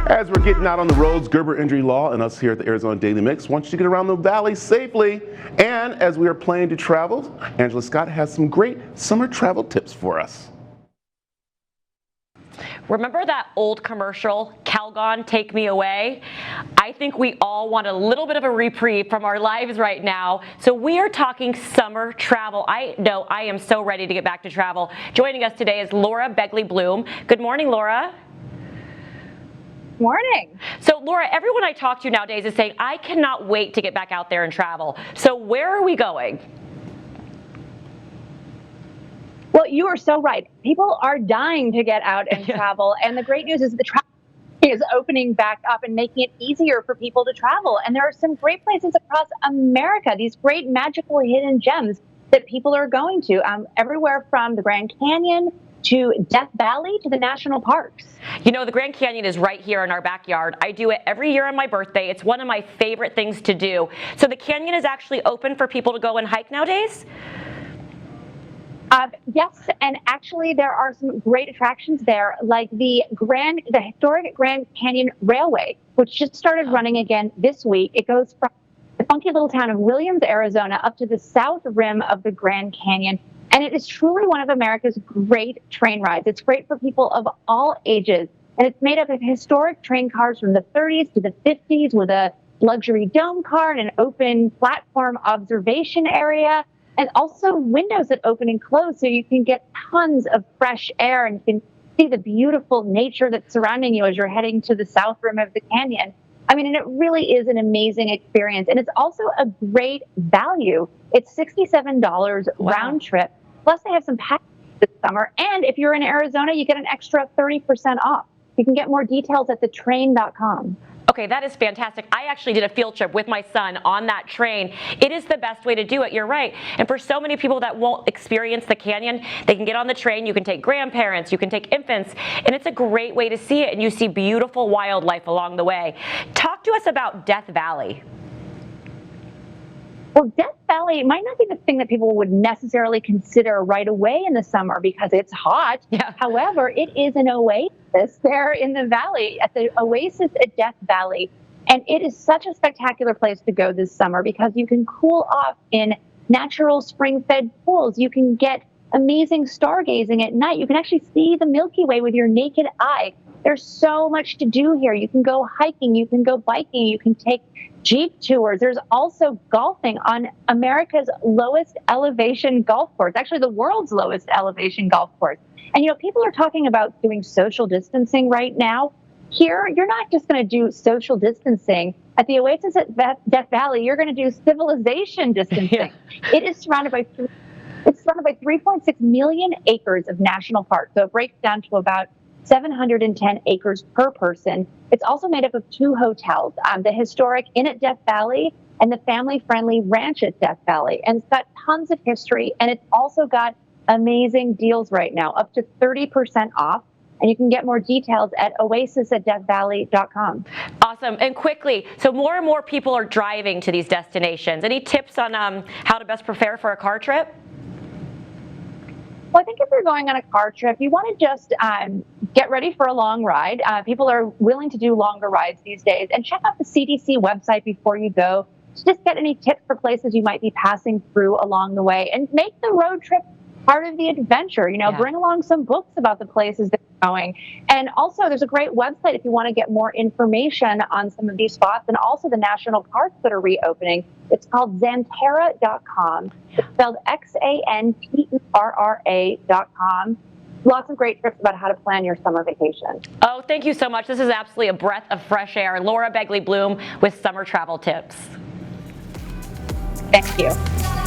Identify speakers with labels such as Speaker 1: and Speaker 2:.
Speaker 1: As we're getting out on the roads, Gerber Injury Law and us here at the Arizona Daily Mix want you to get around the valley safely. And as we are planning to travel, Angela Scott has some great summer travel tips for us.
Speaker 2: Remember that old commercial, Calgon, Take Me Away? I think we all want a little bit of a reprieve from our lives right now. So we are talking summer travel. I know I am so ready to get back to travel. Joining us today is Laura Begley-Bloom. Good morning, Laura.
Speaker 3: Morning.
Speaker 2: So Laura, everyone I talk to nowadays is saying, I cannot wait to get back out there and travel. So where are we going?
Speaker 3: Well, you are so right. People are dying to get out and travel. And the great news is the travel is opening back up and making it easier for people to travel. And there are some great places across America, these great magical hidden gems that people are going to, everywhere from the Grand Canyon to Death Valley to the national parks.
Speaker 2: You know, the Grand Canyon is right here in our backyard. I do it every year on my birthday. It's one of my favorite things to do. So the canyon is actually open for people to go and hike nowadays?
Speaker 3: Yes, and actually there are some great attractions there, like the historic Grand Canyon Railway, which just started running again this week. It goes from the funky little town of Williams, Arizona, up to the south rim of the Grand Canyon. And it is truly one of America's great train rides. It's great for people of all ages. And it's made up of historic train cars from the 30s to the 50s with a luxury dome car and an open platform observation area, and also windows that open and close so you can get tons of fresh air and you can see the beautiful nature that's surrounding you as you're heading to the south rim of the canyon. I mean, and it really is an amazing experience. And it's also a great value. It's $67 round trip. Plus, they have some packages this summer. And if you're in Arizona, you get an extra 30% off. You can get more details at thetrain.com.
Speaker 2: Okay, that is fantastic. I actually did a field trip with my son on that train. It is the best way to do it, you're right. And for so many people that won't experience the canyon, they can get on the train, you can take grandparents, you can take infants, and it's a great way to see it, and you see beautiful wildlife along the way. Talk to us about Death Valley.
Speaker 3: Well, Death Valley might not be the thing that people would necessarily consider right away in the summer because it's hot.
Speaker 2: Yeah.
Speaker 3: However, it is an oasis there in the valley, at the Oasis at Death Valley. And it is such a spectacular place to go this summer because you can cool off in natural spring-fed pools. You can get amazing stargazing at night. You can actually see the Milky Way with your naked eye. There's so much to do here. You can go hiking, you can go biking, you can take Jeep tours. There's also golfing on America's lowest elevation golf course, actually the world's lowest elevation golf course. And, you know, people are talking about doing social distancing right now. Here, you're not just going to do social distancing. At the Oasis at Death Valley, you're going to do civilization distancing.
Speaker 2: Yeah.
Speaker 3: It is surrounded by 3.6 million acres of national park. So it breaks down to about 710 acres per person. It's also made up of 2 hotels, the historic Inn at Death Valley and the family-friendly Ranch at Death Valley. And it's got tons of history, and it's also got amazing deals right now, up to 30% off. And you can get more details at oasisatdeathvalley.com.
Speaker 2: Awesome. And quickly, so more and more people are driving to these destinations. Any tips on how to best prepare for a car trip?
Speaker 3: Well, I think if you're going on a car trip, you want to just get ready for a long ride. People are willing to do longer rides these days. And check out the CDC website before you go to just get any tips for places you might be passing through along the way. And make the road trip part of the adventure. You know, bring along some books about the places that you're going. And also, there's a great website if you want to get more information on some of these spots and also the national parks that are reopening. It's called Xanterra.com. It's spelled Xanterra.com. Lots of great tips about how to plan your summer vacation.
Speaker 2: Oh, thank you so much. This is absolutely a breath of fresh air. Laura Begley-Bloom with summer travel tips.
Speaker 3: Thank you.